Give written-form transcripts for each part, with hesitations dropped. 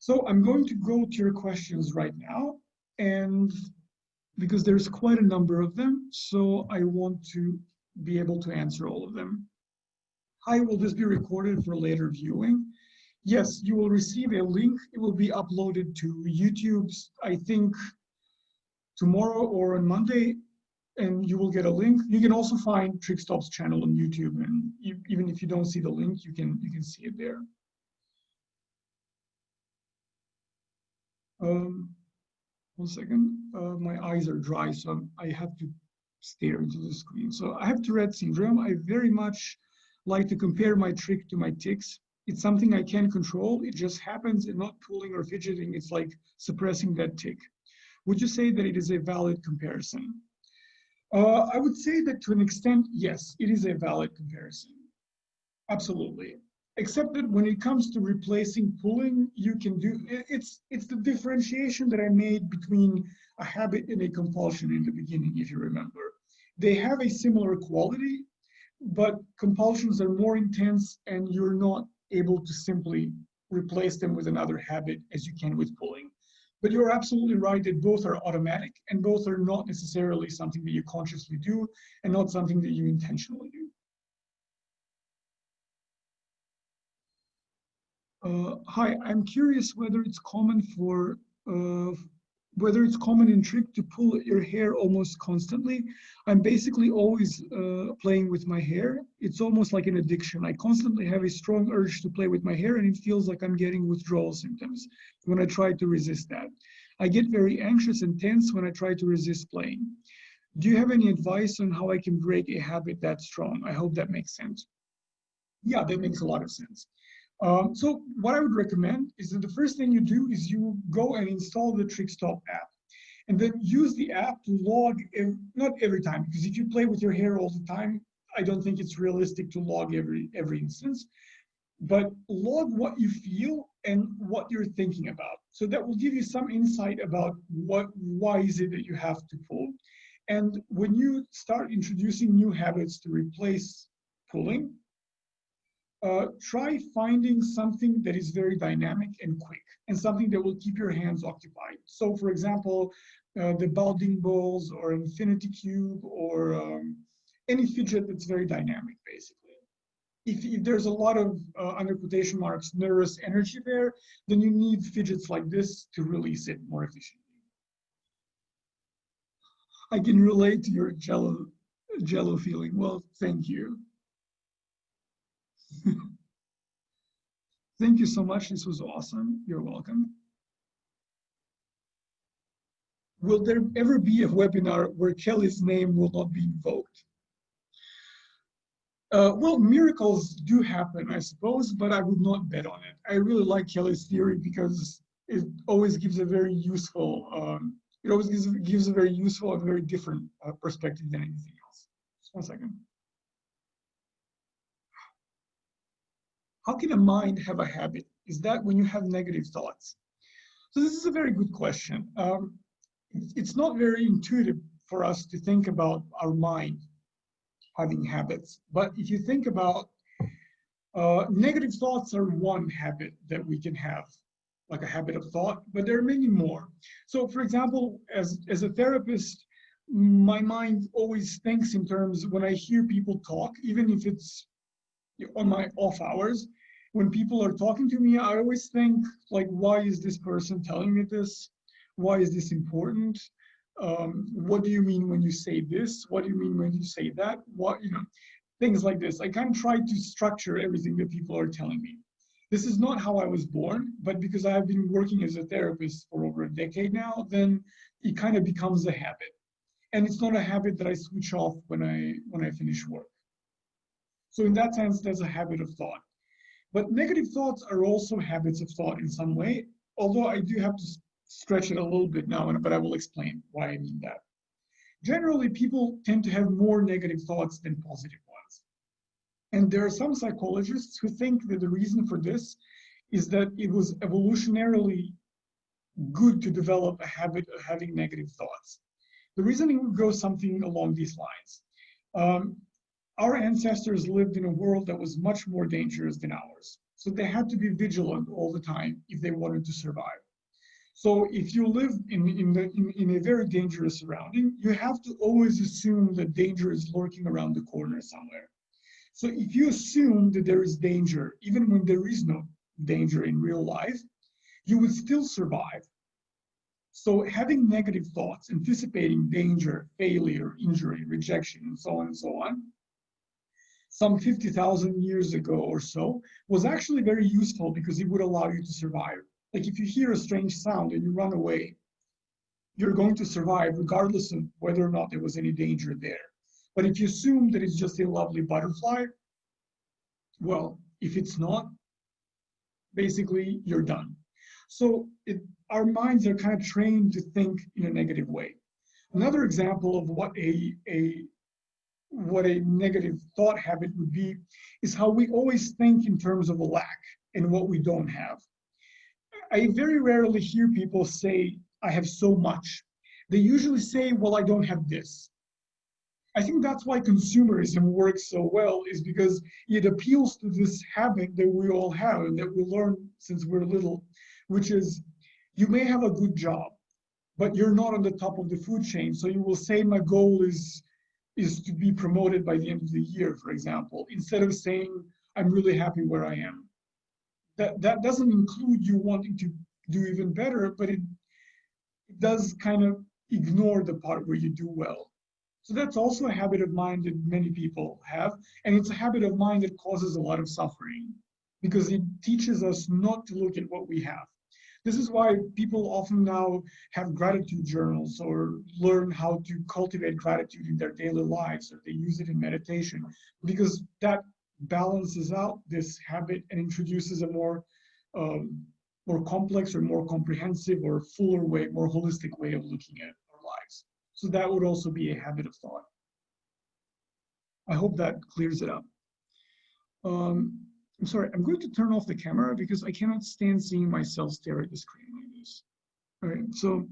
So I'm going to go to your questions right now, and because there's quite a number of them, so I want to be able to answer all of them. Hi, will this be recorded for later viewing? Yes, you will receive a link. It will be uploaded to YouTube's, I think, tomorrow or on Monday, and you will get a link. You can also find TrichStop's channel on YouTube, and even if you don't see the link, you can see it there. One second. My eyes are dry, so I have to stare into the screen. So I have Tourette syndrome. I very much like to compare my trick to my tics. It's something I can't control. It just happens, and not pulling or fidgeting. It's like suppressing that tic. Would you say that it is a valid comparison? I would say that to an extent, yes, it is a valid comparison. Absolutely. Except that when it comes to replacing pulling, you can do, it's the differentiation that I made between a habit and a compulsion in the beginning, if you remember. They have a similar quality, but compulsions are more intense, and you're not able to simply replace them with another habit as you can with pulling. But you're absolutely right that both are automatic, and both are not necessarily something that you consciously do, and not something that you intentionally do. Hi, I'm curious whether it's common in trick to pull your hair almost constantly. I'm basically always playing with my hair. It's almost like an addiction. I constantly have a strong urge to play with my hair, and it feels like I'm getting withdrawal symptoms when I try to resist that. I get very anxious and tense when I try to resist playing. Do you have any advice on how I can break a habit that strong? I hope that makes sense. Yeah, that makes a lot of sense. So what I would recommend is that the first thing you do is you go and install the TrichStop app, and then use the app to log, not every time, because if you play with your hair all the time, I don't think it's realistic to log every instance, but log what you feel and what you're thinking about. So that will give you some insight about why is it that you have to pull. And when you start introducing new habits to replace pulling, try finding something that is very dynamic and quick, and something that will keep your hands occupied. So for example, the balding balls or infinity cube, or any fidget that's very dynamic, basically. If there's a lot of, under quotation marks, nervous energy there, then you need fidgets like this to release it more efficiently. I can relate to your jello feeling. Well, thank you. Thank you so much. This was awesome. You're welcome. Will there ever be a webinar where Kelly's name will not be invoked? Well, miracles do happen, I suppose, but I would not bet on it. I really like Kelly's theory because it always gives a very useful, gives a very useful and very different perspective than anything else. Just one second. How can a mind have a habit? Is that when you have negative thoughts? So this is a very good question. It's not very intuitive for us to think about our mind having habits. But if you think about negative thoughts are one habit that we can have, like a habit of thought, but there are many more. So for example, as a therapist, my mind always thinks in terms, when I hear people talk, even if it's on my off hours, when people are talking to me, I always think, like, why is this person telling me this? Why is this important? What do you mean when you say this? What do you mean when you say that? What, things like this. I kind of try to structure everything that people are telling me. This is not how I was born, but because I have been working as a therapist for over a decade now, then it kind of becomes a habit. And it's not a habit that I switch off when I finish work. So in that sense, there's a habit of thought. But negative thoughts are also habits of thought in some way, although I do have to stretch it a little bit now, but I will explain why I mean that. Generally, people tend to have more negative thoughts than positive ones. And there are some psychologists who think that the reason for this is that it was evolutionarily good to develop a habit of having negative thoughts. The reasoning goes something along these lines. Our ancestors lived in a world that was much more dangerous than ours. So they had to be vigilant all the time if they wanted to survive. So if you live in a very dangerous surrounding, you have to always assume that danger is lurking around the corner somewhere. So if you assume that there is danger, even when there is no danger in real life, you would still survive. So having negative thoughts, anticipating danger, failure, injury, rejection, and so on, some 50,000 years ago or so, was actually very useful because it would allow you to survive. Like if you hear a strange sound and you run away, you're going to survive regardless of whether or not there was any danger there. But if you assume that it's just a lovely butterfly, well, if it's not, basically you're done. So our minds are kind of trained to think in a negative way. Another example of what a negative thought habit would be is how we always think in terms of a lack and what we don't have. I very rarely hear people say, I have so much. They usually say, well, I don't have this. I think that's why consumerism works so well, is because it appeals to this habit that we all have and that we learn since we're little, which is you may have a good job, but you're not on the top of the food chain. So you will say my goal is to be promoted by the end of the year, for example, instead of saying I'm really happy where I am. That doesn't include you wanting to do even better, but it does kind of ignore the part where you do well. So that's also a habit of mind that many people have. And it's a habit of mind that causes a lot of suffering because it teaches us not to look at what we have. This is why people often now have gratitude journals or learn how to cultivate gratitude in their daily lives, or they use it in meditation, because that balances out this habit and introduces a more complex or more comprehensive or fuller way, more holistic way of looking at our lives. So that would also be a habit of thought. I hope that clears it up. I'm sorry, I'm going to turn off the camera because I cannot stand seeing myself stare at the screen like this. All right, so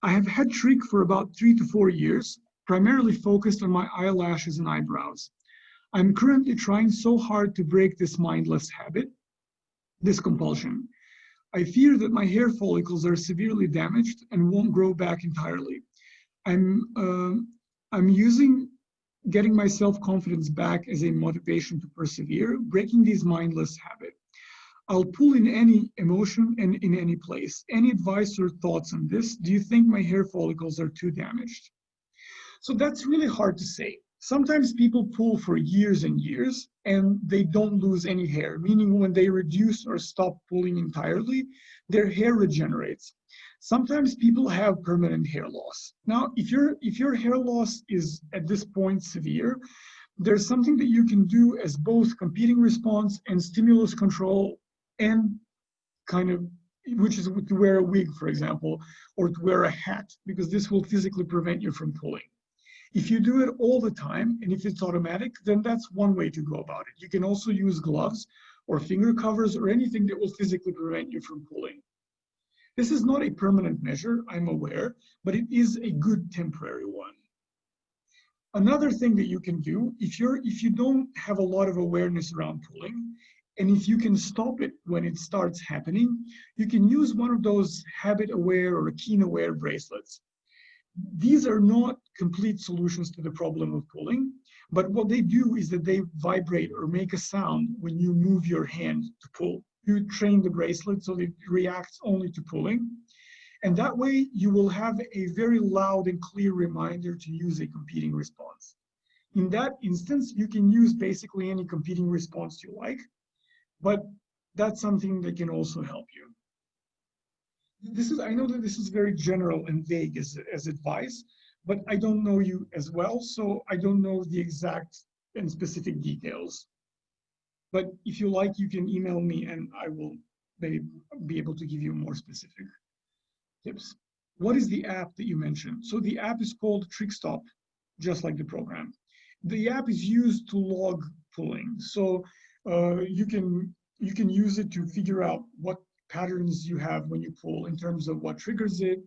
I have had Trig for about 3 to 4 years, primarily focused on my eyelashes and eyebrows. I'm currently trying so hard to break this mindless habit, this compulsion. I fear that my hair follicles are severely damaged and won't grow back entirely. I'm using getting my self-confidence back as a motivation to persevere, breaking these mindless habits. I'll pull in any emotion and in any place. Any advice or thoughts on this? Do you think my hair follicles are too damaged? So that's really hard to say. Sometimes people pull for years and years and they don't lose any hair, meaning when they reduce or stop pulling entirely, their hair regenerates. Sometimes people have permanent hair loss. Now, if your hair loss is at this point severe, there's something that you can do as both competing response and stimulus control, and kind of, which is to wear a wig, for example, or to wear a hat, because this will physically prevent you from pulling. If you do it all the time, and if it's automatic, then that's one way to go about it. You can also use gloves or finger covers or anything that will physically prevent you from pulling. This is not a permanent measure, I'm aware, but it is a good temporary one. Another thing that you can do, if you don't have a lot of awareness around pulling, and if you can stop it when it starts happening, you can use one of those habit aware or keen aware bracelets. These are not complete solutions to the problem of pulling, but what they do is that they vibrate or make a sound when you move your hand to pull. You train the bracelet so that it reacts only to pulling. And that way you will have a very loud and clear reminder to use a competing response. In that instance, you can use basically any competing response you like, but that's something that can also help you. I know that this is very general and vague as advice, but I don't know you as well, so I don't know the exact and specific details. But if you like, you can email me and I will maybe be able to give you more specific tips. What is the app that you mentioned? So the app is called TrichStop, just like the program. The app is used to log pulling. So you can use it to figure out what patterns you have when you pull in terms of what triggers it,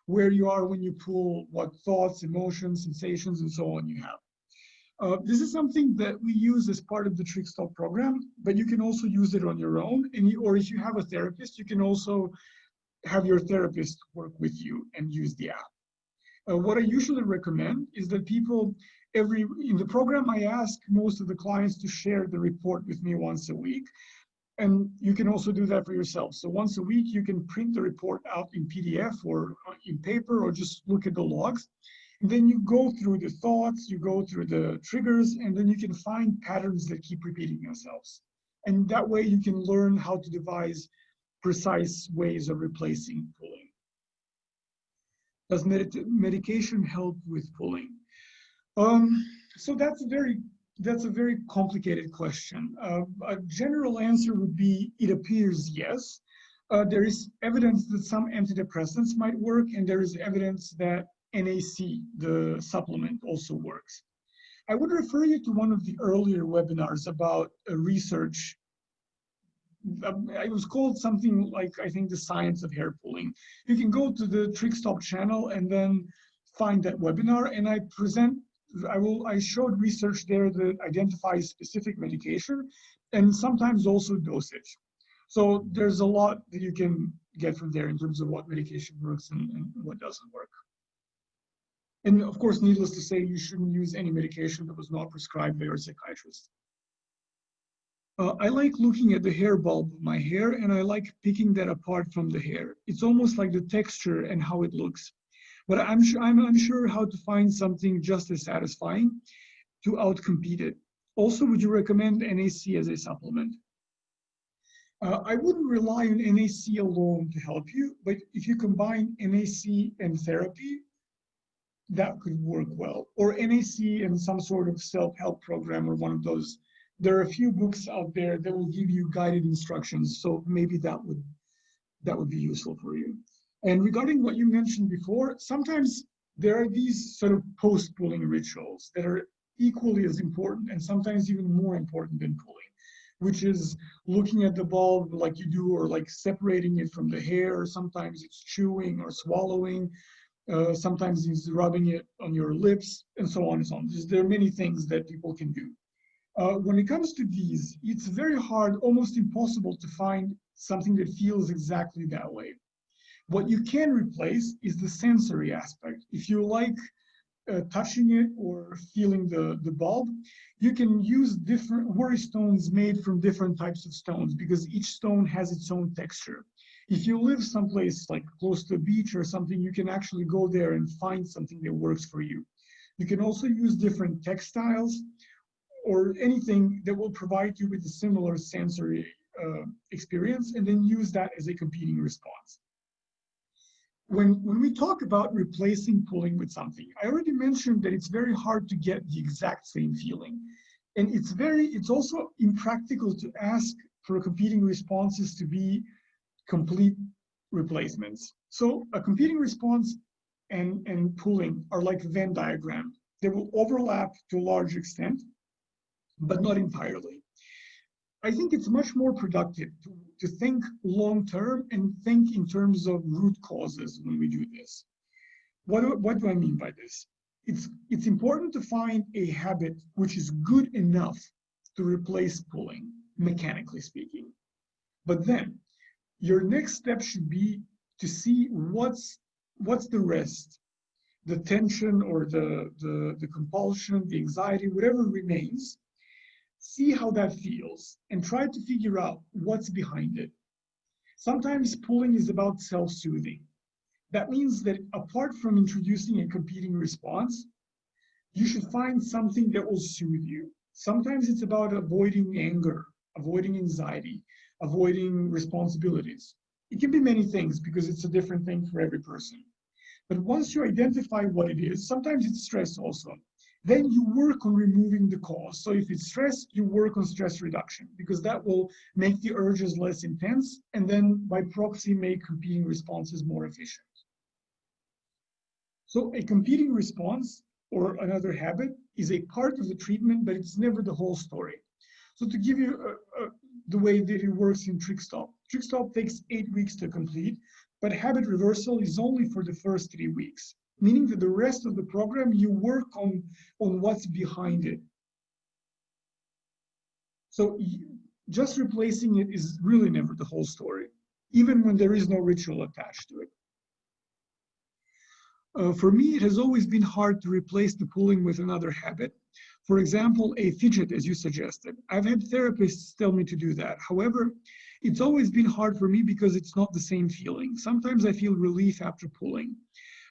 where you are when you pull, what thoughts, emotions, sensations, and so on you have. This is something that we use as part of the TrichStop program, but you can also use it on your own. Or if you have a therapist, you can also have your therapist work with you and use the app. What I usually recommend is that people, in the program, I ask most of the clients to share the report with me once a week. And you can also do that for yourself. So once a week, you can print the report out in PDF or in paper, or just look at the logs. And then you go through the thoughts, you go through the triggers, and then you can find patterns that keep repeating themselves. And that way you can learn how to devise precise ways of replacing pulling. Does medication help with pulling? So that's a very complicated question. A general answer would be, it appears yes. There is evidence that some antidepressants might work, and there is evidence that NAC, the supplement, also works. I would refer you to one of the earlier webinars about research. It was called something like, I think, the science of hair pulling. You can go to the TrichStop channel and then find that webinar, and I showed research there that identifies specific medication and sometimes also dosage. So there's a lot that you can get from there in terms of what medication works and what doesn't work. And of course, needless to say, you shouldn't use any medication that was not prescribed by your psychiatrist. I like looking at the hair bulb of my hair, and I like picking that apart from the hair. It's almost like the texture and how it looks. But I'm unsure how to find something just as satisfying to outcompete it. Also, would you recommend NAC as a supplement? I wouldn't rely on NAC alone to help you, but if you combine NAC and therapy, that could work well. Or NAC and some sort of self-help program, or one of those. There are a few books out there that will give you guided instructions, so maybe that would be useful for you. And regarding what you mentioned before, sometimes there are these sort of post-pulling rituals that are equally as important and sometimes even more important than pulling, which is looking at the bulb like you do, or like separating it from the hair, or sometimes it's chewing or swallowing, sometimes it's rubbing it on your lips, and so on and so on. There are many things that people can do. When it comes to these, it's very hard, almost impossible, to find something that feels exactly that way. What you can replace is the sensory aspect. If you like touching it or feeling the bulb, you can use different worry stones made from different types of stones, because each stone has its own texture. If you live someplace like close to a beach or something, you can actually go there and find something that works for you. You can also use different textiles or anything that will provide you with a similar sensory experience, and then use that as a competing response. When we talk about replacing pulling with something, I already mentioned that it's very hard to get the exact same feeling. And it's also impractical to ask for competing responses to be complete replacements. So a competing response and pulling are like a Venn diagram. They will overlap to a large extent, but not entirely. I think it's much more productive to think long-term and think in terms of root causes when we do this. What do I mean by this? It's important to find a habit which is good enough to replace pulling, mechanically speaking. But then your next step should be to see what's the rest, the tension or the compulsion, the anxiety, whatever remains. See how that feels and try to figure out what's behind it. Sometimes pulling is about self-soothing. That means that apart from introducing a competing response, you should find something that will soothe you. Sometimes it's about avoiding anger, avoiding anxiety, avoiding responsibilities. It can be many things because it's a different thing for every person. But once you identify what it is, sometimes it's stress also. Then you work on removing the cause. So if it's stress, you work on stress reduction, because that will make the urges less intense, and then by proxy make competing responses more efficient. So a competing response or another habit is a part of the treatment, but it's never the whole story. So to give you the way that it works in TrichStop, TrichStop takes 8 weeks to complete, but habit reversal is only for the first 3 weeks. meaning that the rest of the program, you work on what's behind it. So just replacing it is really never the whole story, even when there is no ritual attached to it. For me, it has always been hard to replace the pulling with another habit. For example, a fidget, as you suggested. I've had therapists tell me to do that. However, it's always been hard for me because it's not the same feeling. Sometimes I feel relief after pulling,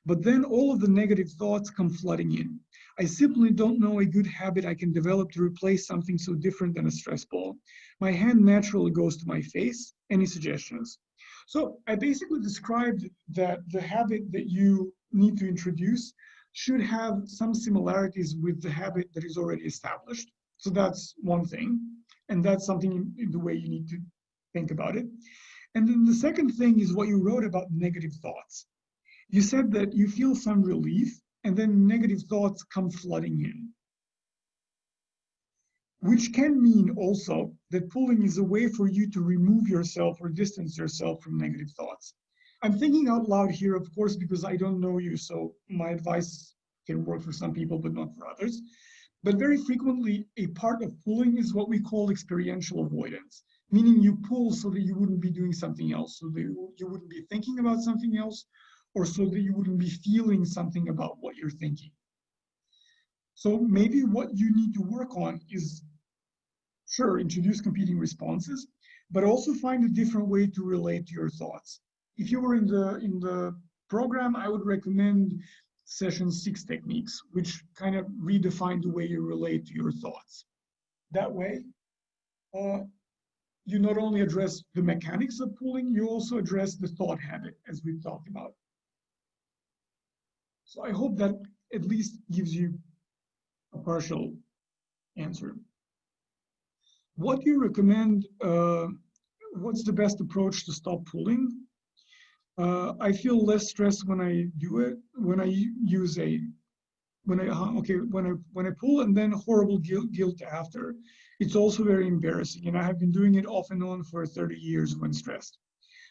but then all of the negative thoughts come flooding in. I simply don't know a good habit I can develop to replace something so different than a stress ball. My hand naturally goes to my face. Any suggestions? So I basically described that the habit that you need to introduce should have some similarities with the habit that is already established. So that's one thing. And that's something in the way you need to think about it. And then the second thing is what you wrote about negative thoughts. You said that you feel some relief and then negative thoughts come flooding in, which can mean also that pulling is a way for you to remove yourself or distance yourself from negative thoughts. I'm thinking out loud here, of course, because I don't know you, so my advice can work for some people, but not for others. But very frequently, a part of pulling is what we call experiential avoidance, meaning you pull so that you wouldn't be doing something else, so that you wouldn't be thinking about something else, or so that you wouldn't be feeling something about what you're thinking. So maybe what you need to work on is, sure, introduce competing responses, but also find a different way to relate to your thoughts. If you were in the program, I would recommend session 6 techniques, which kind of redefine the way you relate to your thoughts. That way, you not only address the mechanics of pulling, you also address the thought habit, as we've talked about. So I hope that at least gives you a partial answer. What do you recommend? What's the best approach to stop pulling? I feel less stressed when I do it. When I use a, when I pull and then horrible guilt after. It's also very embarrassing, and I have been doing it off and on for 30 years when stressed.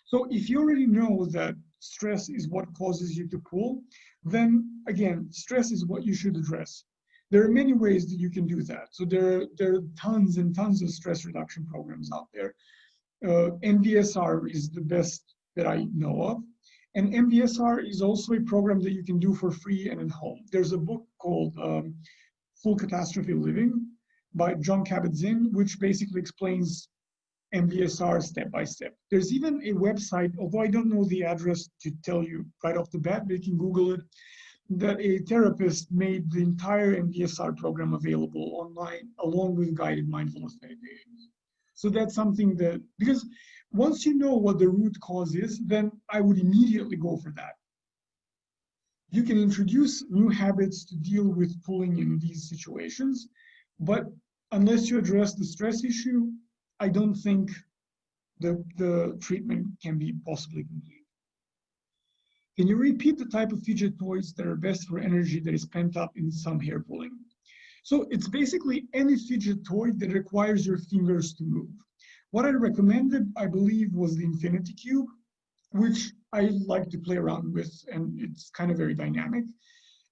So if you already know that stress is what causes you to pull, then again, stress is what you should address. There are many ways that you can do that. So there are tons and tons of stress reduction programs out there. MBSR is the best that I know of. And MBSR is also a program that you can do for free and at home. There's a book called Full Catastrophe Living by John Kabat-Zinn, which basically explains MBSR step by step. There's even a website, although I don't know the address to tell you right off the bat, but you can Google it, that a therapist made the entire MBSR program available online along with guided mindfulness meditations. So that's something that, because once you know what the root cause is, then I would immediately go for that. You can introduce new habits to deal with pulling in these situations, but unless you address the stress issue, I don't think the treatment can be possibly complete. Can you repeat the type of fidget toys that are best for energy that is pent up in some hair pulling? So it's basically any fidget toy that requires your fingers to move. What I recommended, I believe, was the infinity cube, which I like to play around with, and it's kind of very dynamic,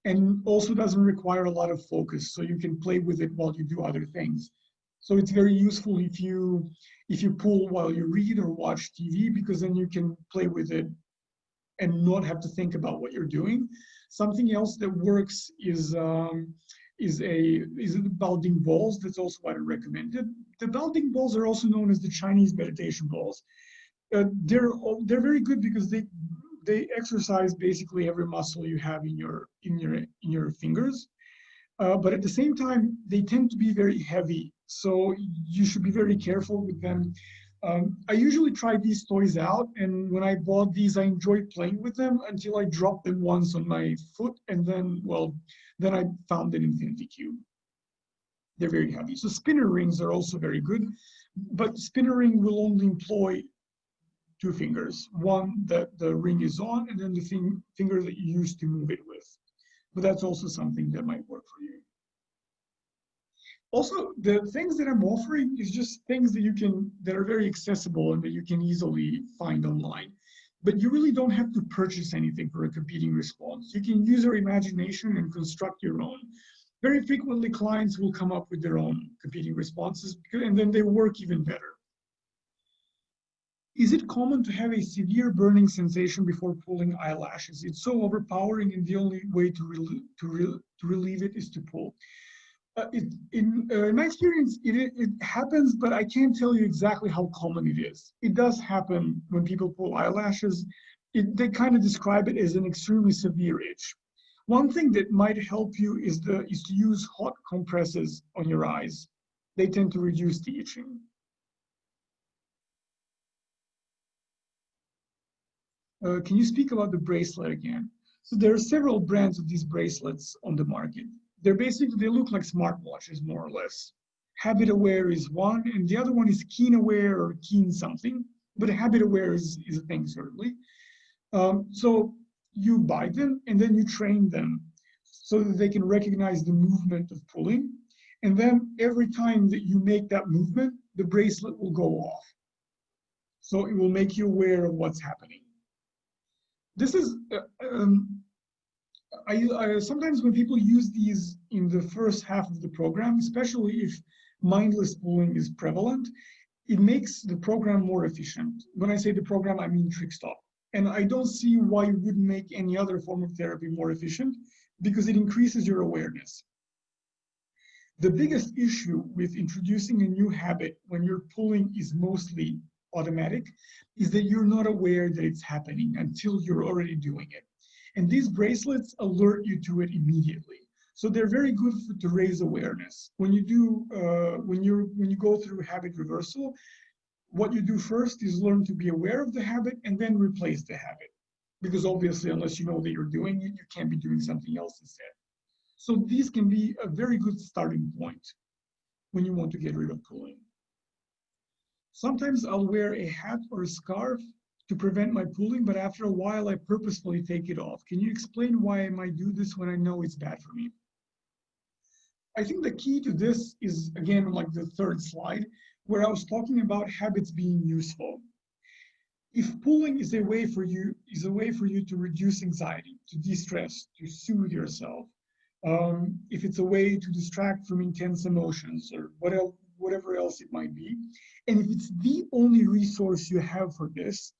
and also doesn't require a lot of focus, so you can play with it while you do other things. So it's very useful if you pull while you read or watch TV, because then you can play with it and not have to think about what you're doing. Something else that works is the Baoding balls. That's also what I recommended. The Baoding balls are also known as the Chinese meditation balls. They're very good because they exercise basically every muscle you have in your fingers. But at the same time, they tend to be very heavy, so you should be very careful with them. I usually try these toys out, and when I bought these, I enjoyed playing with them until I dropped them once on my foot, and then I found an infinity cube. They're very heavy. So spinner rings are also very good, but spinner ring will only employ 2 fingers. One that the ring is on, and then the finger that you use to move it with. But that's also something that might work for you. Also, the things that I'm offering is just things that are very accessible and that you can easily find online. But you really don't have to purchase anything for a competing response. You can use your imagination and construct your own. Very frequently, clients will come up with their own competing responses, and then they work even better. Is it common to have a severe burning sensation before pulling eyelashes? It's so overpowering, and the only way to relieve it is to pull. In my experience, it happens, but I can't tell you exactly how common it is. It does happen when people pull eyelashes. They kind of describe it as an extremely severe itch. One thing that might help you is to use hot compresses on your eyes. They tend to reduce the itching. Can you speak about the bracelet again? So there are several brands of these bracelets on the market. They look like smartwatches, more or less. Habit Aware is one, and the other one is Keen Aware or Keen something, but Habit Aware is a thing, certainly. So you buy them, and then you train them so that they can recognize the movement of pulling. And then every time that you make that movement, the bracelet will go off. So it will make you aware of what's happening. This is, sometimes when people use these in the first half of the program, especially if mindless pulling is prevalent, it makes the program more efficient. When I say the program, I mean TrichStop. And I don't see why you wouldn't make any other form of therapy more efficient, because it increases your awareness. The biggest issue with introducing a new habit when your pulling is mostly automatic is that you're not aware that it's happening until you're already doing it. And these bracelets alert you to it immediately. So they're very good to raise awareness. When you go through habit reversal, what you do first is learn to be aware of the habit and then replace the habit. Because obviously, unless you know that you're doing it, you can't be doing something else instead. So these can be a very good starting point when you want to get rid of pulling. Sometimes I'll wear a hat or a scarf to prevent my pulling, but after a while I purposefully take it off. Can you explain why I might do this when I know it's bad for me? I think the key to this is, again, like the third slide, where I was talking about habits being useful. If pulling is a way for you to reduce anxiety, to de-stress, to soothe yourself, if it's a way to distract from intense emotions or whatever else it might be, and if it's the only resource you have for this,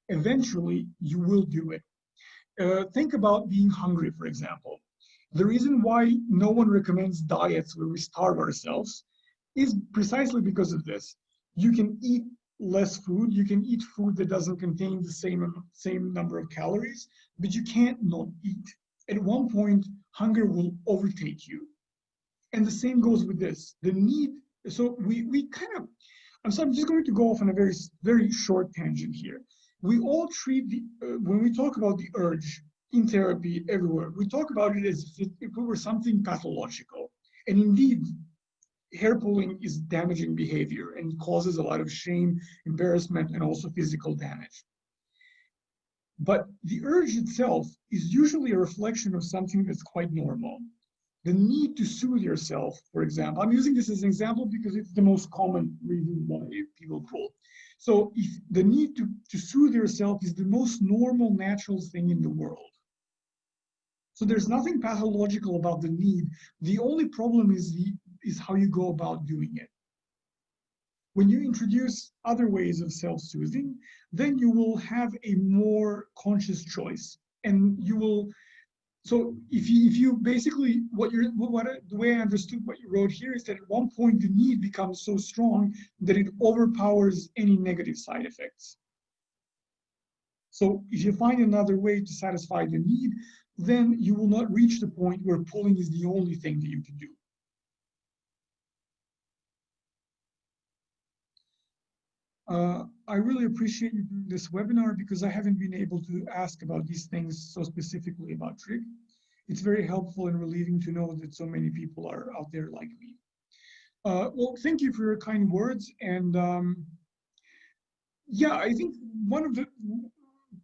eventually you will do it. Think about being hungry, for example. The reason why no one recommends diets where we starve ourselves is precisely because of this. You can eat less food, you can eat food that doesn't contain the same number of calories, but you can't not eat. At one point, hunger will overtake you. And the same goes with this. The need, so we kind of, I'm just going to go off on a very, very short tangent here. We all treat when we talk about the urge in therapy everywhere, we talk about it as if it were something pathological. And indeed, hair pulling is damaging behavior and causes a lot of shame, embarrassment, and also physical damage. But the urge itself is usually a reflection of something that's quite normal. The need to soothe yourself, for example. I'm using this as an example because it's the most common reason why people pull. So if the need to soothe yourself is the most normal, natural thing in the world. So there's nothing pathological about the need. The only problem is how you go about doing it. When you introduce other ways of self-soothing, then you will have a more conscious choice, and you will. So if you basically the way I understood what you wrote here is that at one point the need becomes so strong that it overpowers any negative side effects. So if you find another way to satisfy the need, then you will not reach the point where pulling is the only thing that you can do. I really appreciate you doing this webinar because I haven't been able to ask about these things so specifically about Trig. It's very helpful and relieving to know that so many people are out there like me. Well, thank you for your kind words. And yeah, I think one of the,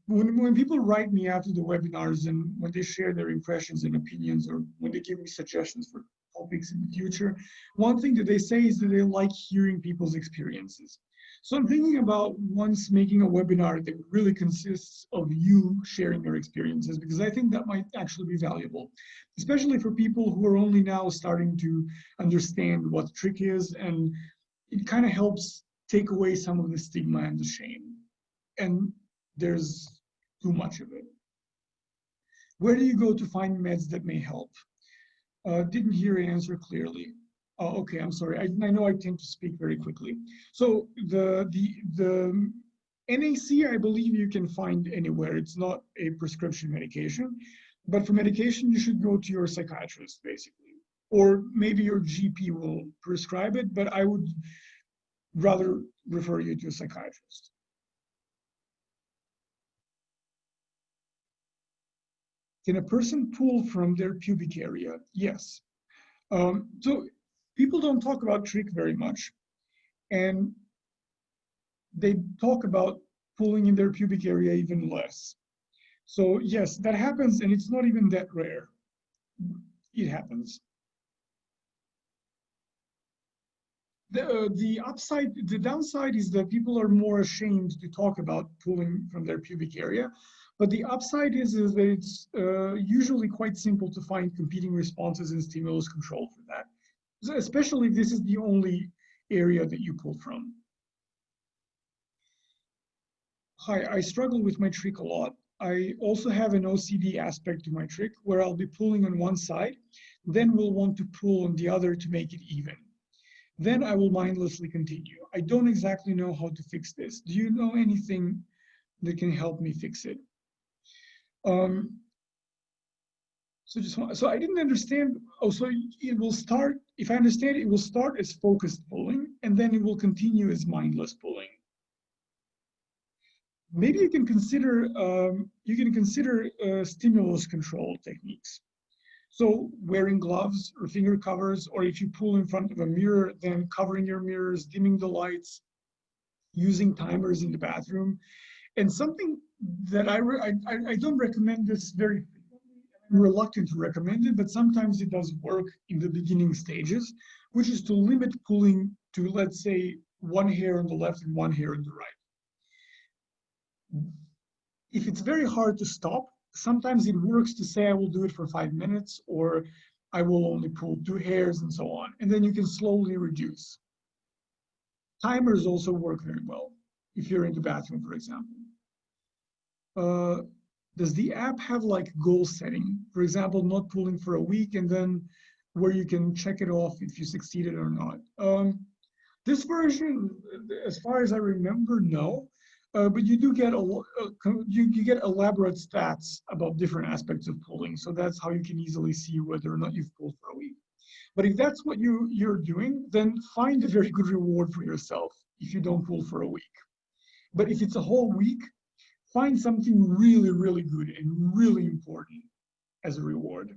when people write me after the webinars and when they share their impressions and opinions, or when they give me suggestions for topics in the future, one thing that they say is that they like hearing people's experiences. So I'm thinking about once making a webinar that really consists of you sharing your experiences, because I think that might actually be valuable, especially for people who are only now starting to understand what trick is, and it kind of helps take away some of the stigma and the shame. And there's too much of it. Where do you go to find meds that may help? Didn't hear your answer clearly. Oh, okay, I'm sorry. I know I tend to speak very quickly. So the NAC, I believe you can find anywhere. It's not a prescription medication, but for medication, you should go to your psychiatrist, basically. Or maybe your GP will prescribe it, but I would rather refer you to a psychiatrist. Can a person pull from their pubic area? Yes. So people don't talk about trick very much, and they talk about pulling in their pubic area even less. So yes, that happens, and it's not even that rare. It happens. The downside is that people are more ashamed to talk about pulling from their pubic area. But the upside is that it's usually quite simple to find competing responses and stimulus control for that, so especially if this is the only area that you pull from. Hi, I struggle with my trick a lot. I also have an OCD aspect to my trick where I'll be pulling on one side, then will want to pull on the other to make it even. Then I will mindlessly continue. I don't exactly know how to fix this. Do you know anything that can help me fix it? So I didn't understand. Oh, so it will start, if I understand it will start as focused pulling, and then it will continue as mindless pulling. Maybe you can consider stimulus control techniques. So wearing gloves or finger covers, or if you pull in front of a mirror, then covering your mirrors, dimming the lights, using timers in the bathroom. And something that I don't recommend this very frequently, and I'm reluctant to recommend it, but sometimes it does work in the beginning stages, which is to limit pulling to, let's say, one hair on the left and one hair on the right. If it's very hard to stop, sometimes it works to say I will do it for 5 minutes, or I will only pull 2 hairs and so on. And then you can slowly reduce. Timers also work very well if you're in the bathroom, for example. Does the app have like goal setting? For example, not pulling for a week, and then where you can check it off if you succeeded or not. This version, as far as I remember, no. But you do get you get elaborate stats about different aspects of pulling, so that's how you can easily see whether or not you've pulled for a week. But if that's what you're doing, then find a very good reward for yourself if you don't pull for a week. But if it's a whole week, find something really, really good and really important as a reward.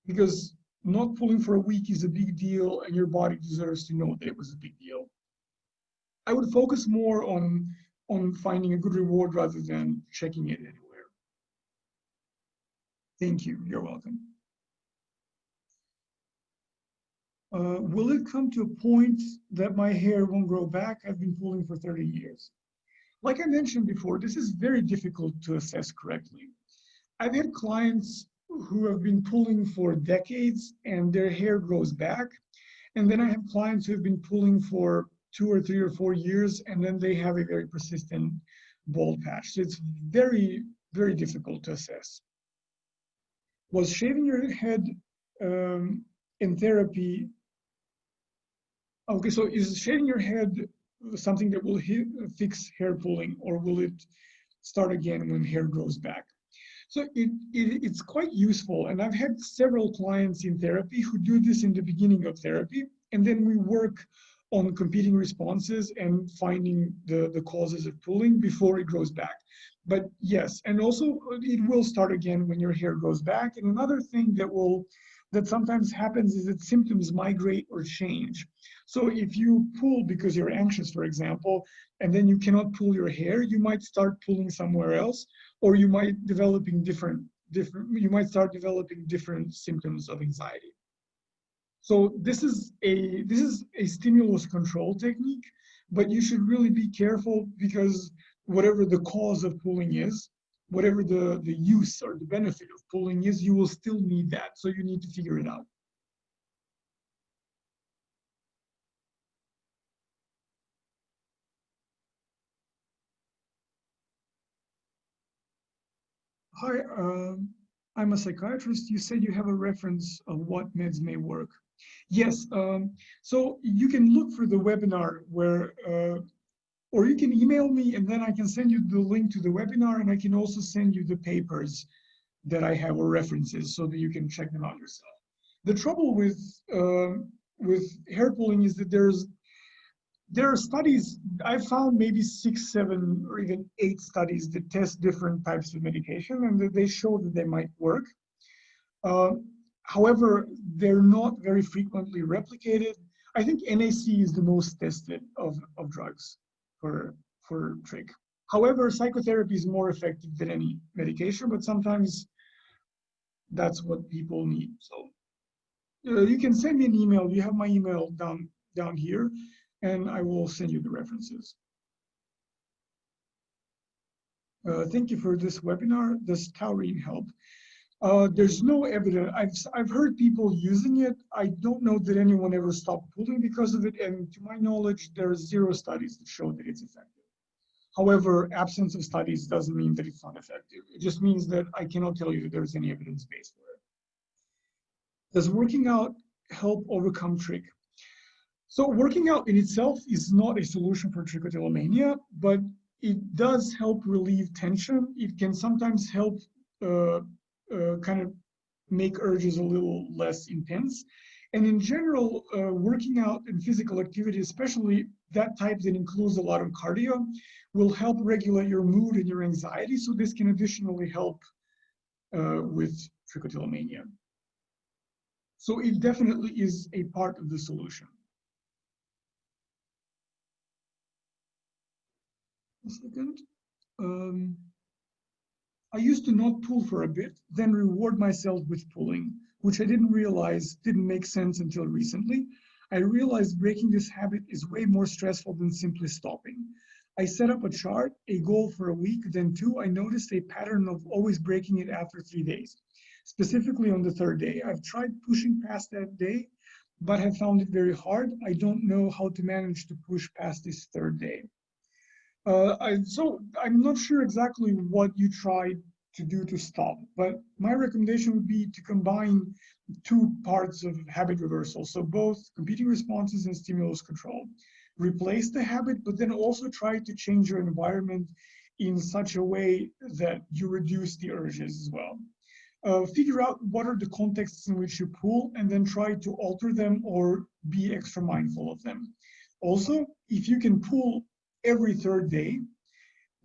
Because not pulling for a week is a big deal, and your body deserves to know that it was a big deal. I would focus more on finding a good reward rather than checking it anywhere. Thank you. You're welcome. Will it come to a point that my hair won't grow back? I've been pulling for 30 years. Like I mentioned before, this is very difficult to assess correctly. I've had clients who have been pulling for decades and their hair grows back. And then I have clients who have been pulling for 2 or 3 or 4 years, and then they have a very persistent bald patch. So it's very, very difficult to assess. Was shaving your head in therapy? Okay, so is shaving your head something that will fix hair pulling, or will it start again when hair grows back? So it's quite useful, and I've had several clients in therapy who do this in the beginning of therapy, and then we work on competing responses and finding the causes of pulling before it grows back. But yes, and also it will start again when your hair grows back. And another thing that sometimes happens is that symptoms migrate or change. So if you pull because you're anxious, for example, and then you cannot pull your hair, you might start pulling somewhere else, or you might you might start developing different symptoms of anxiety. So this is a stimulus control technique, but you should really be careful because whatever the cause of pulling is, whatever the use or the benefit of pulling is, you will still need that. So you need to figure it out. Hi, I'm a psychiatrist. You said you have a reference of what meds may work. Yes, so you can look for the webinar where, or you can email me and then I can send you the link to the webinar, and I can also send you the papers that I have or references so that you can check them out yourself. The trouble with hair pulling is that there are studies. I've found maybe 6, 7, or even 8 studies that test different types of medication and that they show that they might work. Uh, However, they're not very frequently replicated. I think NAC is the most tested of drugs for trich. However, psychotherapy is more effective than any medication, but sometimes that's what people need. So you can send me an email. You have my email down here, and I will send you the references. Thank you for this webinar. Does taurine help? There's no evidence. I've heard people using it. I don't know that anyone ever stopped pulling because of it, and to my knowledge, there are 0 studies that show that it's effective. However, absence of studies doesn't mean that it's not effective. It just means that I cannot tell you that there's any evidence base for it. Does working out help overcome trich? So working out in itself is not a solution for trichotillomania, but it does help relieve tension. It can sometimes help kind of make urges a little less intense. And in general, working out and physical activity, especially that type that includes a lot of cardio, will help regulate your mood and your anxiety. So this can additionally help with trichotillomania. So it definitely is a part of the solution. A second. I used to not pull for a bit, then reward myself with pulling, which I didn't realize didn't make sense until recently. I realized breaking this habit is way more stressful than simply stopping. I set up a chart, a goal for a week, then 2. I noticed a pattern of always breaking it after 3 days, specifically on the 3rd day. I've tried pushing past that day, but have found it very hard. I don't know how to manage to push past this 3rd day. So I'm not sure exactly what you tried to do to stop, but my recommendation would be to combine 2 parts of habit reversal. So both competing responses and stimulus control. Replace the habit, but then also try to change your environment in such a way that you reduce the urges as well. Figure out what are the contexts in which you pull and then try to alter them or be extra mindful of them. Also, if you can pull every 3rd day,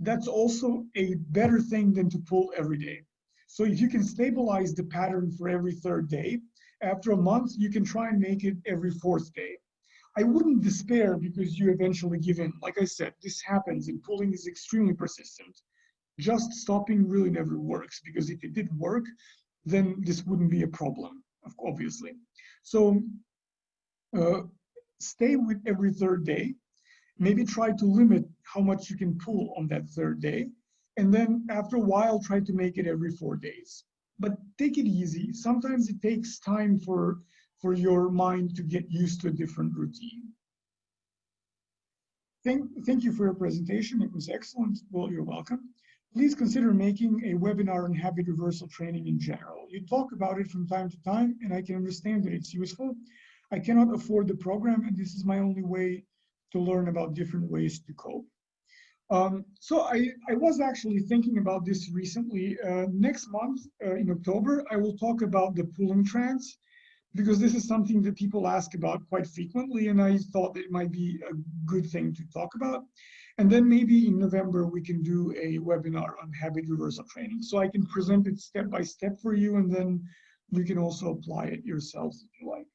that's also a better thing than to pull every day. So if you can stabilize the pattern for every 3rd day, after a month, you can try and make it every 4th day. I wouldn't despair because you eventually give in. Like I said, this happens and pulling is extremely persistent. Just stopping really never works, because if it did work, then this wouldn't be a problem, obviously. So stay with every 3rd day. Maybe try to limit how much you can pull on that 3rd day. And then after a while, try to make it every 4 days. But take it easy. Sometimes it takes time for your mind to get used to a different routine. Thank you for your presentation. It was excellent. Well, you're welcome. Please consider making a webinar on habit reversal training in general. You talk about it from time to time, and I can understand that it's useful. I cannot afford the program, and this is my only way to learn about different ways to cope. So I was actually thinking about this recently. Next month, in October, I will talk about the pulling trance, because this is something that people ask about quite frequently, and I thought it might be a good thing to talk about. And then maybe in November, we can do a webinar on habit reversal training. So I can present it step by step for you, and then you can also apply it yourselves if you like.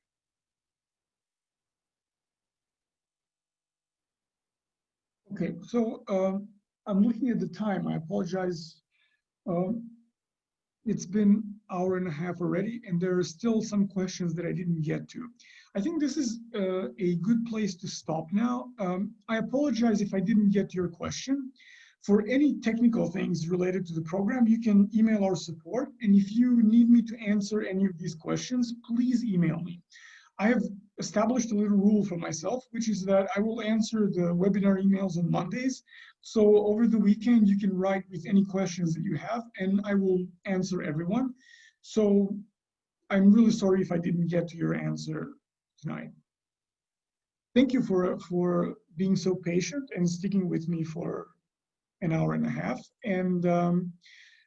Okay, so I'm looking at the time. I apologize. It's been an hour and a half already, and there are still some questions that I didn't get to. I think this is a good place to stop now. I apologize if I didn't get your question. For any technical things related to the program, you can email our support. And if you need me to answer any of these questions, please email me. I have established a little rule for myself, which is that I will answer the webinar emails on Mondays. So over the weekend, you can write with any questions that you have, and I will answer everyone. So I'm really sorry if I didn't get to your answer tonight. Thank you for being so patient and sticking with me for an hour and a half. And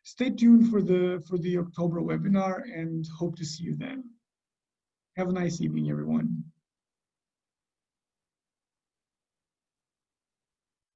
stay tuned for the October webinar, and hope to see you then. Have a nice evening, everyone.